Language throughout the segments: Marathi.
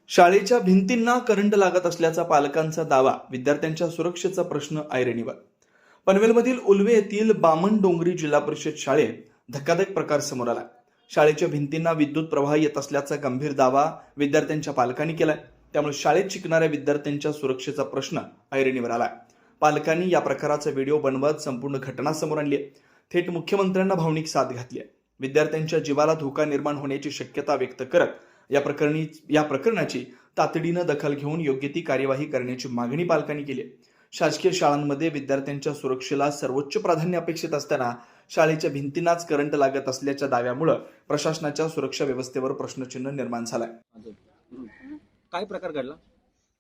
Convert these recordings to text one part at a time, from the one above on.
शाळेच्या भिंतींना करंट लागत असल्याचा पालकांचा दावा, विद्यार्थ्यांच्या सुरक्षेचा प्रश्न ऐरणीवर. पनवेलमधील उल्वे येथील बामणडोंगरी जिल्हा परिषद शाळेत धक्कादायक प्रकार समोर आला. शाळेच्या भिंतींना विद्युत प्रवाह येत असल्याचा गंभीर दावा विद्यार्थ्यांच्या पालकांनी केलाय. त्यामुळे शाळेत शिकणाऱ्या विद्यार्थ्यांच्या सुरक्षेचा प्रश्न ऐरणीवर आलाय. पालकांनी या प्रकाराचा व्हिडिओ बनवत संपूर्ण घटना समोर आणली आहे. थेट मुख्यमंत्र्यांना भावनिक साथ घातली आहे. विद्यार्थ्यांच्या जीवाला धोका निर्माण होण्याची शक्यता व्यक्त करत या प्रकरणाची तातडीनं दखल घेऊन योग्य ती कार्यवाही करण्याची मागणी पालकांनी केली आहे. शासकीय शाळांमध्ये विद्यार्थ्यांच्या सुरक्षेला सर्वोच्च प्राधान्य अपेक्षित असताना शाळेच्या भिंतींनाच करंट लागत असल्याच्या दाव्यामुळे प्रशासनाच्या सुरक्षा व्यवस्थेवर प्रश्नचिन्ह निर्माण झालाय. काय प्रकार घडला?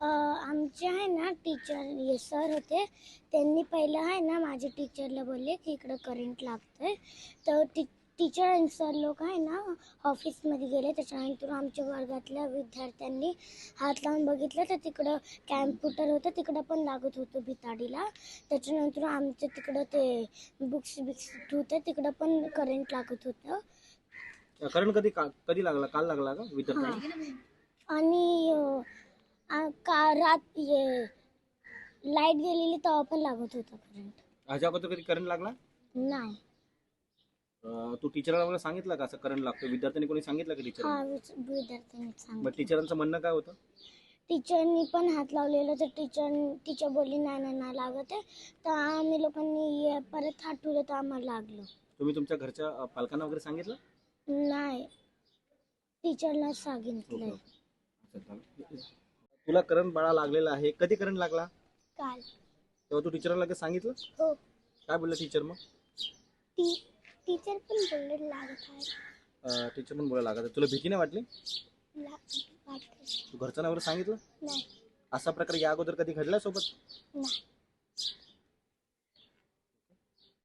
आमचे आहे ना टीचर सर होते, त्यांनी पहिलं आहे ना माझ्या टीचरला बोलले की इकडं करंट लागतंय. तर टीचर आणि सर लोक आहे ना ऑफिसमध्ये गेले. त्याच्यानंतर आमच्या वर्गातल्या विद्यार्थ्यांनी हात लावून बघितलं तर तिकडं कॅम्प्युटर होतं, तिकडं पण लागत होतं भिताडीला. त्याच्यानंतर आमचं तिकडं ते बुक्स होतं, तिकडं पण करंट लागत होतं. करंट कधी लागला? काल लागला का विद्यार्थ्यांना? आणि रात लाईट गेलेली तेव्हा पण लागत होता करंट. ह्याच्या अगोदर कधी करंट लागला नाही. तू टीचरला वगैरे सांगितलं का असं करंट लागतं? विद्यार्थ्यांनी कोणी सांगितलं का टीचर? विद्यार्थ्यांनी सांगितलं. मग टीचरांचं म्हणणं काय होतं? टीचरनी पण हात लावलेलं तर टीचर बोलली नाही लागत आहे. तर आम्ही लोकांनी परत हात ठेवलं तर आम्हाला लागलं. तुम्ही तुमच्या घरच्या पालकांना वगैरे सांगितलं? नाही, टीचरला सांगितलंय. तुला करंट बाळा लागलेला आहे, कधी करंट लागला? काल. तेव्हा तू टीचरला लगेच सांगितलं? हो. काय बोललं टीचर? मग टीचर पण बोलले लागत आहे. टीचर पण बोलायला लागत. तुला भीती नाही वाटली? वाटते. तू घरच्यांना वगैरे सांगितलं? नाही. असा प्रकार या अगोदर कधी घडला सोबत? नाही.